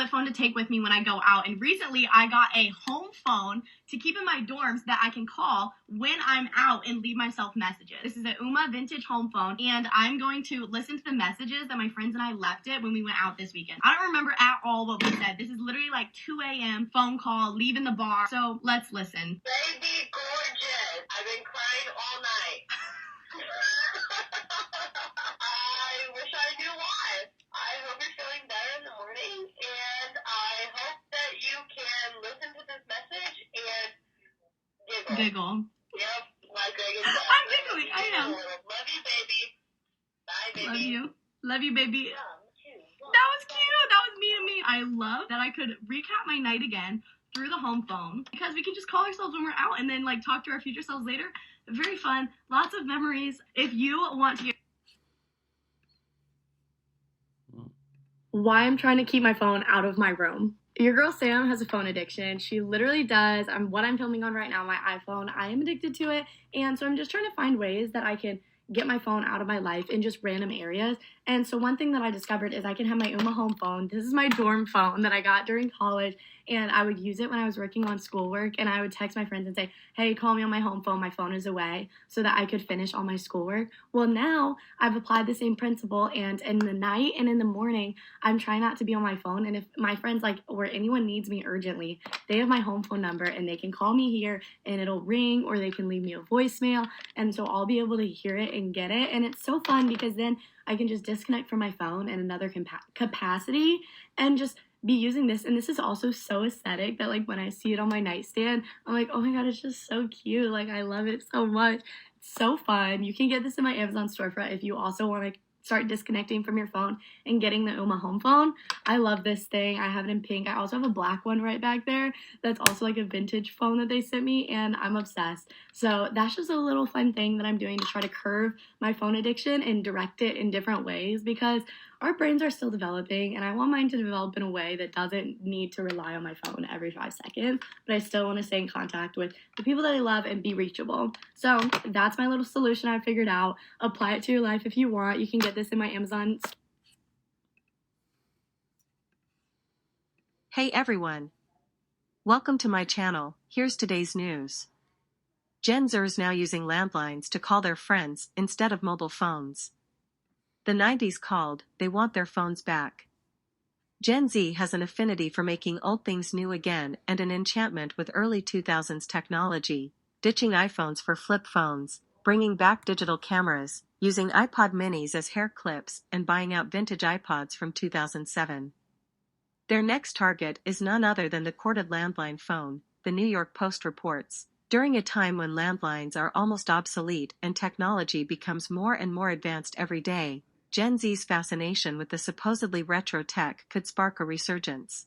flip phone to take with me when I go out. And recently I got a home phone to keep in my dorms that I can call when I'm out and leave myself messages. This is an Uma vintage home phone, and I'm going to listen to the messages that my friends and I left it when we went out this weekend. I don't remember at all what we said. This is literally like 2 a.m. phone call, leaving the bar. So let's listen. Baby, gorgeous. I've been crying all night. I wish I knew why. I hope you're feeling better in the morning, and I hope that you can listen to this message and giggle. Yep, like Greg said. I'm giggling. I am. Love you, baby. Bye, baby. Love you. Love you, baby. Yeah, that was cute. That was me to me. I love that I could recap my night again through the home phone, because we can just call ourselves when we're out and then like talk to our future selves later. Very fun. Lots of memories. If you want to hear why I'm trying to keep my phone out of my room. Your girl Sam has a phone addiction. She literally does. What I'm filming on right now, my iPhone, I am addicted to it. And so I'm just trying to find ways that I can get my phone out of my life in just random areas. And so one thing that I discovered is I can have my Uma home phone. This is my dorm phone that I got during college, and I would use it when I was working on schoolwork, and I would text my friends and say, hey, call me on my home phone, my phone is away, so that I could finish all my schoolwork. Well, now I've applied the same principle, and in the night and in the morning, I'm trying not to be on my phone. And if my friends or anyone needs me urgently, they have my home phone number and they can call me here and it'll ring, or they can leave me a voicemail, and so I'll be able to hear it and get it. And it's so fun because then I can just disconnect from my phone in another capacity and just be using this. And this is also so aesthetic that like when I see it on my nightstand, I'm like, oh my god, it's just so cute. Like I love it so much. It's so fun. You can get this in my Amazon storefront if you also want to start disconnecting from your phone and getting the Uma home phone. I love this thing. I have it in pink. I also have a black one right back there that's also like a vintage phone that they sent me, and I'm obsessed. So that's just a little fun thing that I'm doing to try to curb my phone addiction and direct it in different ways, because our brains are still developing, and I want mine to develop in a way that doesn't need to rely on my phone every 5 seconds, but I still want to stay in contact with the people that I love and be reachable. So that's my little solution I figured out. Apply it to your life if you want. You can get this in my Amazon. Hey everyone! Welcome to my channel. Here's today's news. Gen Zers now using landlines to call their friends instead of mobile phones. The 90s called, they want their phones back. Gen Z has an affinity for making old things new again and an enchantment with early 2000s technology, ditching iPhones for flip phones, bringing back digital cameras, using iPod minis as hair clips, and buying out vintage iPods from 2007. Their next target is none other than the corded landline phone, the New York Post reports. During a time when landlines are almost obsolete and technology becomes more and more advanced every day, Gen Z's fascination with the supposedly retro tech could spark a resurgence.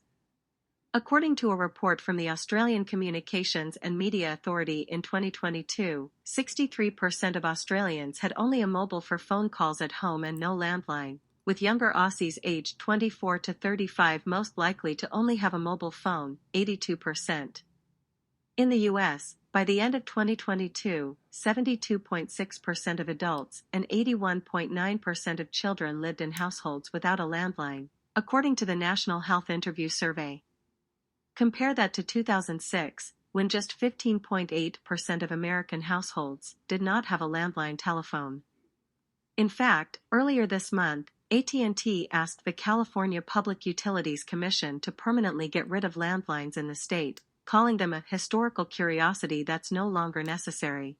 According to a report from the Australian Communications and Media Authority in 2022, 63% of Australians had only a mobile for phone calls at home and no landline, with younger Aussies aged 24 to 35 most likely to only have a mobile phone, 82%. In the US, by the end of 2022, 72.6% of adults and 81.9% of children lived in households without a landline, according to the National Health Interview Survey. Compare that to 2006, when just 15.8% of American households did not have a landline telephone. In fact, earlier this month, AT&T asked the California Public Utilities Commission to permanently get rid of landlines in the state, calling them a historical curiosity that's no longer necessary.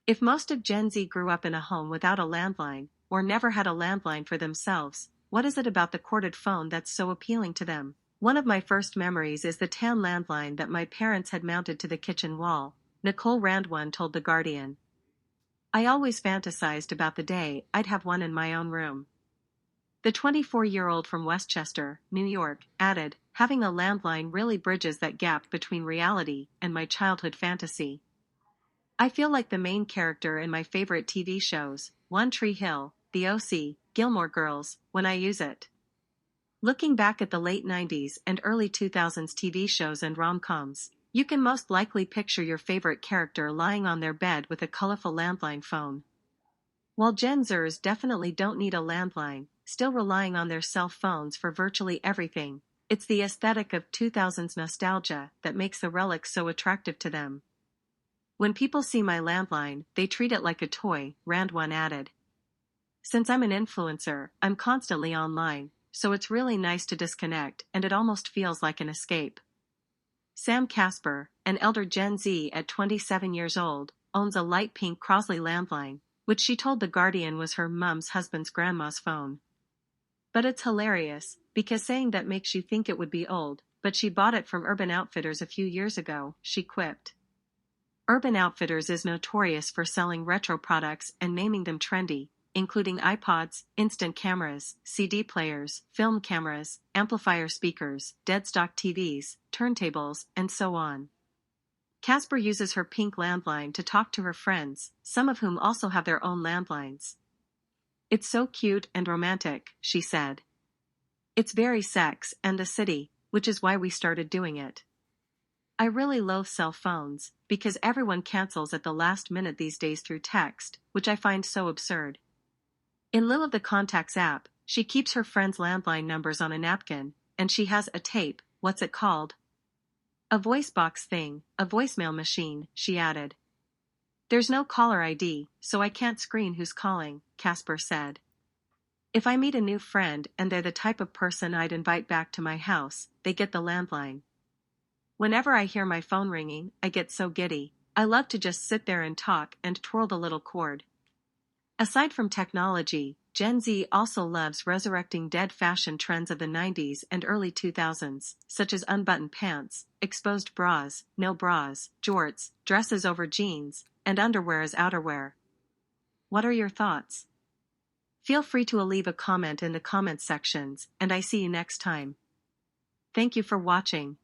If most of Gen Z grew up in a home without a landline, or never had a landline for themselves, what is it about the corded phone that's so appealing to them? One of my first memories is the tan landline that my parents had mounted to the kitchen wall, Nicole Randwan told The Guardian. I always fantasized about the day I'd have one in my own room. The 24-year-old from Westchester, New York, added, having a landline really bridges that gap between reality and my childhood fantasy. I feel like the main character in my favorite TV shows, One Tree Hill, The O.C., Gilmore Girls, when I use it. Looking back at the late 90s and early 2000s TV shows and rom-coms, you can most likely picture your favorite character lying on their bed with a colorful landline phone. While Gen Zers definitely don't need a landline, still relying on their cell phones for virtually everything, It's the aesthetic of 2000s nostalgia that makes the relic so attractive to them. When people see my landline, they treat it like a toy, Rand1 added. Since I'm an influencer, I'm constantly online, so it's really nice to disconnect, and it almost feels like an escape. Sam Casper, an elder Gen Z at 27 years old, owns a light pink Crosley landline, which she told The Guardian was her mom's husband's grandma's phone. But it's hilarious, because saying that makes you think it would be old, but she bought it from Urban Outfitters a few years ago, she quipped. Urban Outfitters is notorious for selling retro products and naming them trendy, including iPods, instant cameras, CD players, film cameras, amplifier speakers, deadstock TVs, turntables, and so on. Casper uses her pink landline to talk to her friends, some of whom also have their own landlines. It's so cute and romantic, she said. It's very sex and the city, which is why we started doing it. I really loathe cell phones, because everyone cancels at the last minute these days through text, which I find so absurd. In lieu of the Contacts app, she keeps her friends' landline numbers on a napkin, and she has a tape, what's it called? A voice box thing, a voicemail machine, she added. There's no caller ID, so I can't screen who's calling, Casper said. If I meet a new friend and they're the type of person I'd invite back to my house, they get the landline. Whenever I hear my phone ringing, I get so giddy. I love to just sit there and talk and twirl the little cord. Aside from technology, Gen Z also loves resurrecting dead fashion trends of the 90s and early 2000s, such as unbuttoned pants, exposed bras, no bras, jorts, dresses over jeans, and underwear as outerwear. What are your thoughts? Feel free to leave a comment in the comments sections, and I see you next time. Thank you for watching.